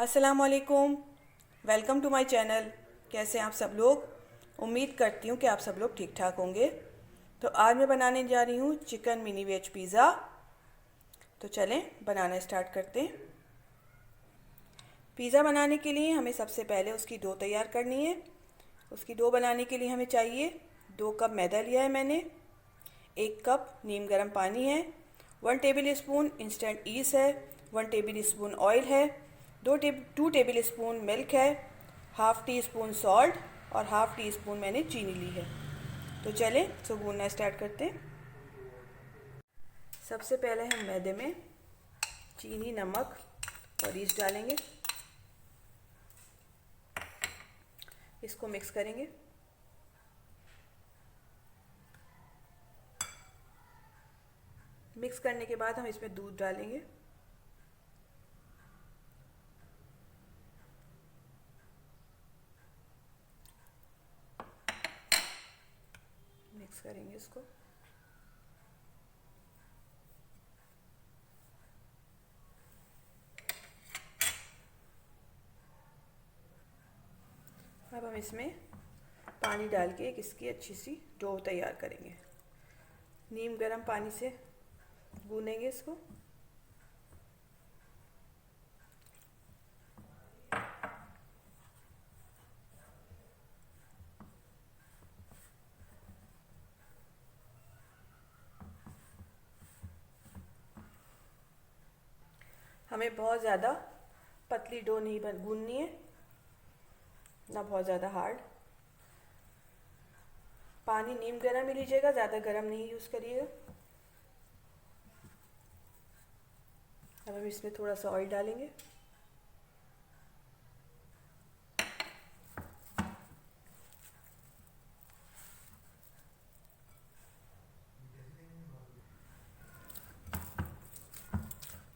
अस्सलाम वालेकुम। Welcome to my channel. कैसे हैं आप सब लोग? उम्मीद करती हूँ कि आप सब लोग ठीक ठाक होंगे। तो आज मैं बनाने जा रही हूँ चिकन मिनी वेज पिज़्ज़ा। तो चलें बनाना स्टार्ट करते हैं। पिज़्ज़ा बनाने के लिए हमें सबसे पहले उसकी डो तैयार करनी है। उसकी डो बनाने के लिए हमें चाहिए 2 कप मैदा लिया है मैंने, 1 कप नीम गर्म पानी है, 1 टेबल स्पून इंस्टेंट ईस्ट है, 1 टेबल स्पून ऑयल है, 2 टेबल स्पून मिल्क है, हाफ़ टी स्पून सॉल्ट और हाफ़ टी स्पून मैंने चीनी ली है। तो चलें इसको भूनना स्टार्ट करते हैं। सबसे पहले हम मैदे में चीनी, नमक और ईस्ट डालेंगे। इसको मिक्स करेंगे। मिक्स करने के बाद हम इसमें दूध डालेंगे। मिक्स करेंगे इसको। अब हम इसमें पानी डाल के एक इसकी अच्छी सी डो तैयार करेंगे। नीम गर्म पानी से गूनेंगे इसको। हमें बहुत ज़्यादा पतली डो नहीं गूननी है, ना बहुत ज़्यादा हार्ड। पानी नीम गर्म ही लीजिएगा, ज़्यादा गर्म नहीं यूज़ करिएगा। अब हम इसमें थोड़ा सा ऑयल डालेंगे।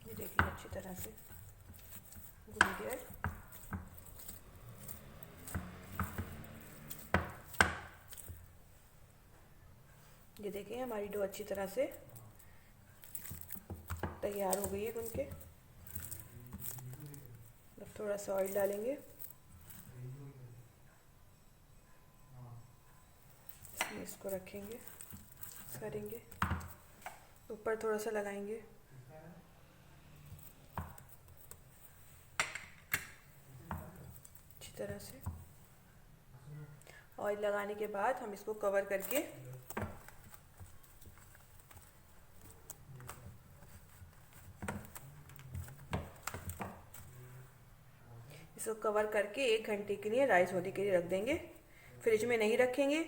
ये देखिए अच्छी तरह से भून गया है। ये देखिए हमारी डो अच्छी तरह से तैयार हो गई है गून के। अब थोड़ा सा ऑयल डालेंगे, इसमें इसको रखेंगे, करेंगे, ऊपर थोड़ा सा लगाएंगे। अच्छी तरह से ऑयल लगाने के बाद हम इसको कवर करके एक घंटे के लिए राइस होने के लिए रख देंगे। फ्रिज में नहीं रखेंगे,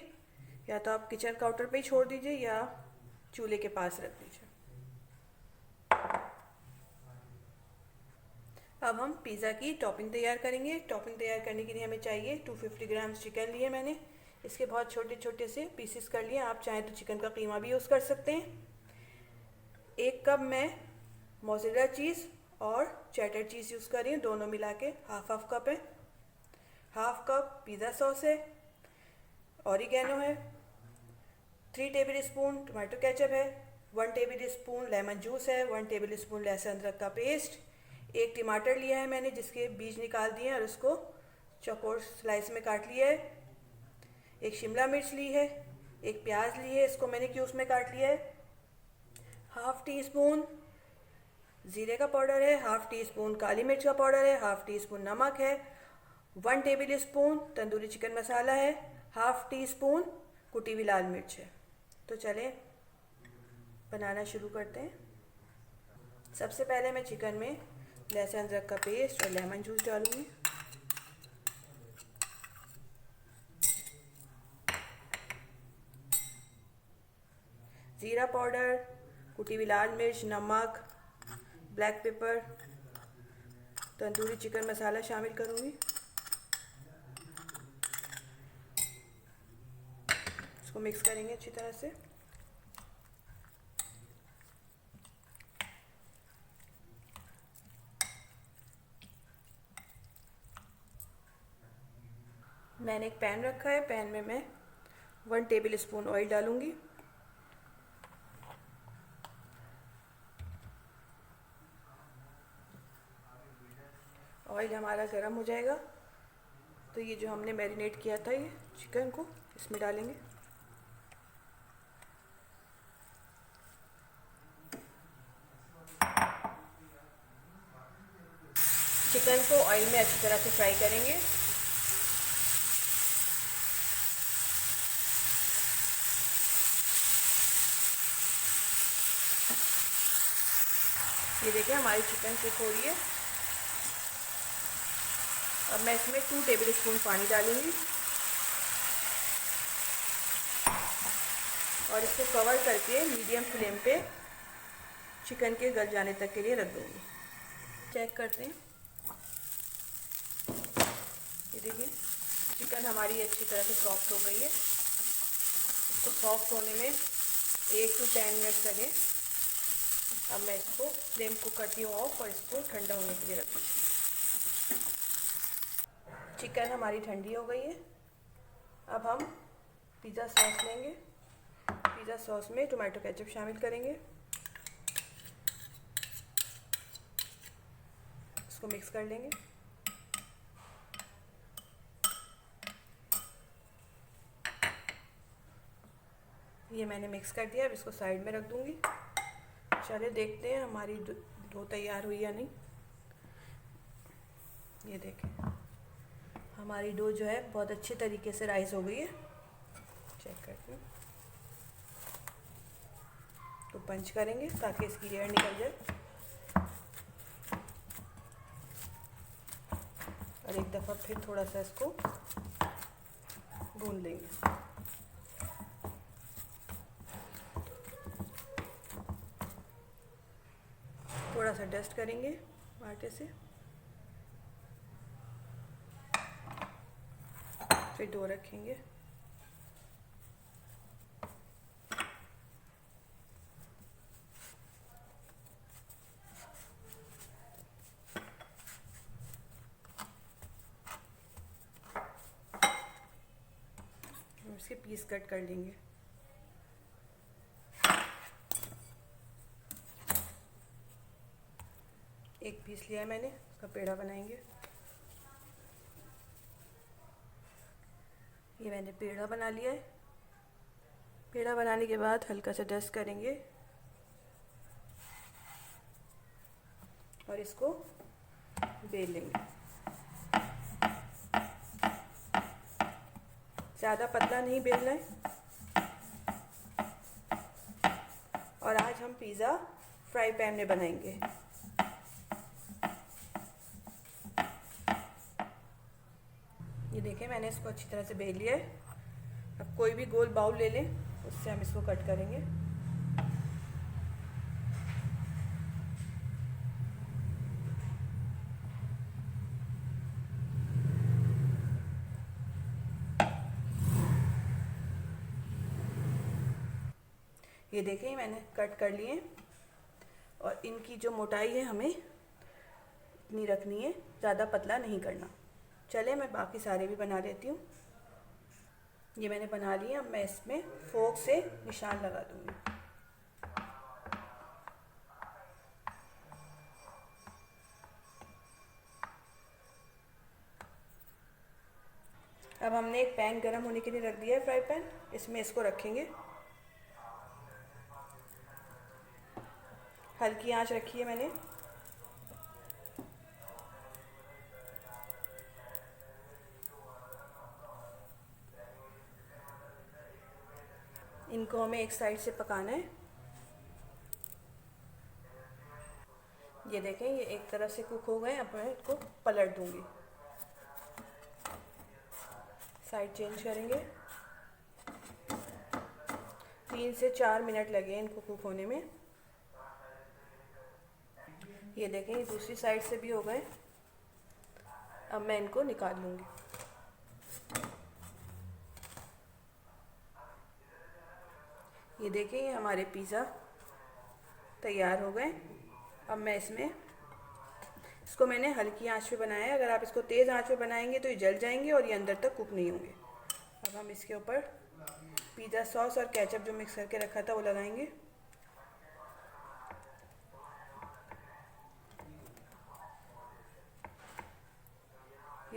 या तो आप किचन काउंटर पे ही छोड़ दीजिए या चूल्हे के पास रख दीजिए। अब हम पिज़्ज़ा की टॉपिंग तैयार करेंगे। टॉपिंग तैयार करने के लिए हमें चाहिए 250 ग्राम चिकन लिए मैंने। इसके बहुत छोटे छोटे से पीसेस कर लिए। आप चाहें तो चिकन का कीमा भी यूज़ कर सकते हैं। 1 कप मैं मोज़रेला चीज़ और चेडर चीज़ यूज़ कर रही हूँ, दोनों मिला के हाफ कप है। हाफ कप पिज़्ज़ा सॉस है, ऑरिगेनो है, 3 टेबल स्पून टमाटो केचप है, 1 टेबल स्पून लेमन जूस है, 1 टेबल स्पून लहसुन अदरक का पेस्ट, 1 टमाटर लिया है मैंने जिसके बीज निकाल दिए हैं और उसको चौकोर स्लाइस में काट लिया है, 1 शिमला मिर्च ली है, 1 प्याज ली है, इसको मैंने क्यूब्स में काट लिया है, हाफ टी स्पून ज़ीरे का पाउडर है, हाफ टी स्पून काली मिर्च का पाउडर है, हाफ टी स्पून नमक है, 1 टेबल स्पून तंदूरी चिकन मसाला है, हाफ टी स्पून कुटी हुई लाल मिर्च है। तो चलें बनाना शुरू करते हैं। सबसे पहले मैं चिकन में लहसुन अदरक का पेस्ट और लेमन जूस डालूंगी। ज़ीरा पाउडर, कुटी हुई लाल मिर्च, नमक, ब्लैक पेपर, तंदूरी चिकन मसाला शामिल करूंगी। इसको मिक्स करेंगे अच्छी तरह से। मैंने एक पैन रखा है, पैन में मैं 1 टेबल स्पून ऑयल डालूंगी। ऑयल हमारा गर्म हो जाएगा तो ये जो हमने मैरिनेट किया था ये चिकन को इसमें डालेंगे। चिकन को ऑयल में अच्छी तरह से फ्राई करेंगे। ये देखिए हमारी चिकन कुक हो रही है। अब मैं इसमें 2 टेबल स्पून पानी डालूंगी और इसको कवर करके मीडियम फ्लेम पे चिकन के गल जाने तक के लिए रख दूंगी। चेक करते हैं। ये देखिए चिकन हमारी अच्छी तरह से सॉफ्ट हो गई है। इसको सॉफ्ट होने में 8 to 10 मिनट लगे। अब मैं इसको फ्लेम को करती हूँ ऑफ और इसको ठंडा होने के लिए रखती हूँ। चिकन हमारी ठंडी हो गई है। अब हम पिज़्ज़ा सॉस लेंगे। पिज़्ज़ा सॉस में टोमेटो केचप शामिल करेंगे। इसको मिक्स कर लेंगे। ये मैंने मिक्स कर दिया। अब इसको साइड में रख दूंगी। चलिए देखते हैं हमारी डो तैयार हुई या नहीं। ये देखें हमारी डो जो है बहुत अच्छे तरीके से राइस हो गई है। चेक करते हैं। तो पंच करेंगे ताकि इसकी एयर निकल जाए और एक दफ़ा फिर थोड़ा सा इसको भून लेंगे। थोड़ा सा डस्ट करेंगे आटे से, फिर डो रखेंगे। इसके पीस कट कर लेंगे। एक पीस लिया है मैंने, उसका पेड़ा बनाएंगे। ये मैंने पेड़ा बना लिया है। पेड़ा बनाने के बाद हल्का सा डस्ट करेंगे और इसको बेल लेंगे। ज़्यादा पतला नहीं बेलना है। और आज हम पिज़्ज़ा फ्राई पैन में बनाएंगे। ये देखें मैंने इसको अच्छी तरह से बेल लिया है। अब कोई भी गोल बाउल ले लें, उससे हम इसको कट करेंगे। ये देखें मैंने कट कर लिए और इनकी जो मोटाई है हमें इतनी रखनी है, ज़्यादा पतला नहीं करना। चले मैं बाकी सारे भी बना लेती हूँ। ये मैंने बना लिए। अब मैं इसमें फोर्क से निशान लगा दूँगी। अब हमने एक पैन गरम होने के लिए रख दिया है, फ्राई पैन। इसमें इसको रखेंगे। हल्की आंच रखी है मैंने। इनको हमें एक साइड से पकाना है। ये देखें ये एक तरफ से कुक हो गए। अब मैं इसको पलट दूंगी। साइड चेंज करेंगे। 3 से 4 मिनट लगे इनको कुक होने में। ये देखें ये दूसरी साइड से भी हो गए। अब मैं इनको निकाल लूँगी। ये देखें ये हमारे पिज़्ज़ा तैयार हो गए। अब मैं इसको मैंने हल्की आंच पे बनाया है। अगर आप इसको तेज़ आंच पे बनाएंगे तो ये जल जाएंगे और ये अंदर तक कुक नहीं होंगे। अब हम इसके ऊपर पिज़्ज़ा सॉस और केचप जो मिक्स करके रखा था वो लगाएंगे।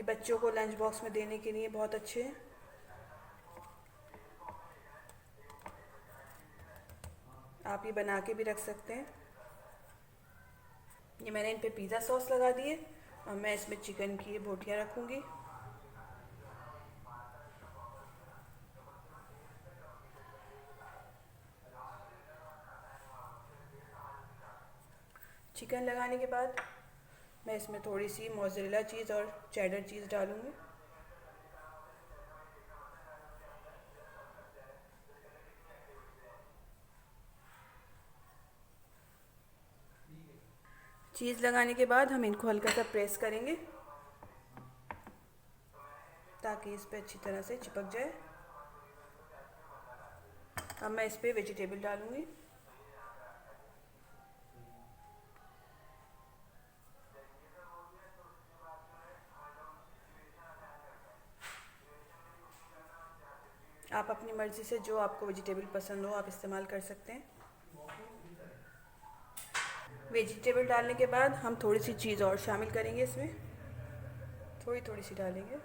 बच्चों को लंच बॉक्स में देने के लिए बहुत अच्छे हैं। आप ये बना के भी रख सकते हैं। ये मैंने इन पे पिज़्ज़ा सॉस लगा दिए और मैं इसमें चिकन की बोटियाँ रखूँगी। चिकन लगाने के बाद मैं इसमें थोड़ी सी मोज़रेला चीज़ और चेडर चीज़ डालूँगी। चीज़ लगाने के बाद हम इनको हल्का सा प्रेस करेंगे ताकि इस पे अच्छी तरह से चिपक जाए। अब मैं इस पे वेजिटेबल डालूँगी। आप अपनी मर्ज़ी से जो आपको वेजिटेबल पसंद हो आप इस्तेमाल कर सकते हैं। वेजिटेबल डालने के बाद हम थोड़ी सी चीज़ और शामिल करेंगे इसमें, थोड़ी थोड़ी सी डालेंगे।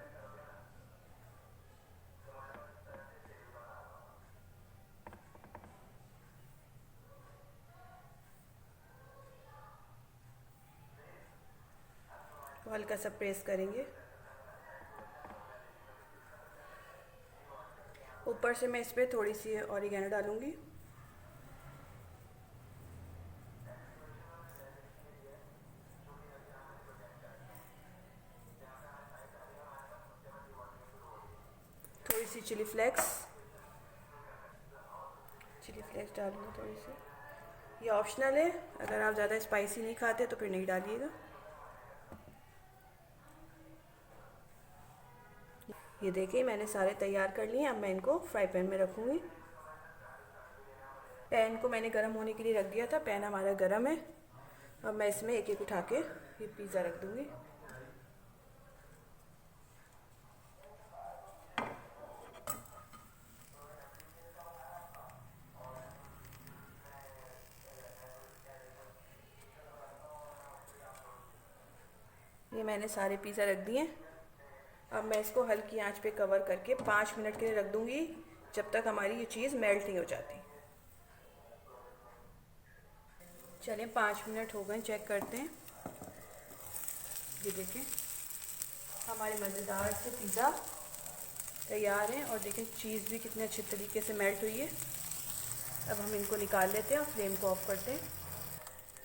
तो हल्का सा प्रेस करेंगे। ऊपर से मैं इस पर थोड़ी सी ऑरिगेनो डालूँगी। थोड़ी सी चिली फ्लेक्स डालूँगी थोड़ी सी। ये ऑप्शनल है, अगर आप ज़्यादा स्पाइसी नहीं खाते तो फिर नहीं डालिएगा। ये देखिए मैंने सारे तैयार कर लिए। अब मैं इनको फ्राई पैन में रखूँगी। पैन को मैंने गर्म होने के लिए रख दिया था, पैन हमारा गर्म है। अब मैं इसमें एक एक उठा के ये पिज़्ज़ा रख दूँगी। ये मैंने सारे पिज़्ज़ा रख दिए। अब मैं इसको हल्की आंच पे कवर करके 5 मिनट के लिए रख दूँगी, जब तक हमारी ये चीज़ मेल्ट नहीं हो जाती। चलिए 5 मिनट हो गए, चेक करते हैं। ये देखें हमारे मज़ेदार से पिज़्ज़ा तैयार हैं और देखें चीज़ भी कितने अच्छे तरीके से मेल्ट हुई है। अब हम इनको निकाल लेते हैं और फ्लेम को ऑफ करते हैं।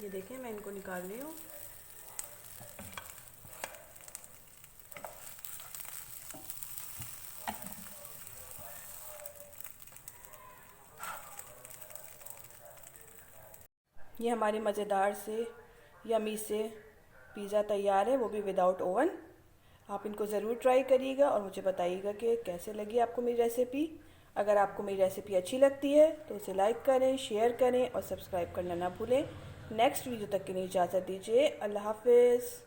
ये देखें मैं इनको निकाल रही हूँ। ये हमारी मज़ेदार से यमी से पिज़्ज़ा तैयार है, वो भी विदाउट ओवन। आप इनको ज़रूर ट्राई करिएगा और मुझे बताइएगा कि कैसे लगी आपको मेरी रेसिपी। अगर आपको मेरी रेसिपी अच्छी लगती है तो उसे लाइक करें, शेयर करें और सब्सक्राइब करना ना भूलें। नेक्स्ट वीडियो तक के लिए इजाज़त दीजिए। अल्लाह हाफ़िज़।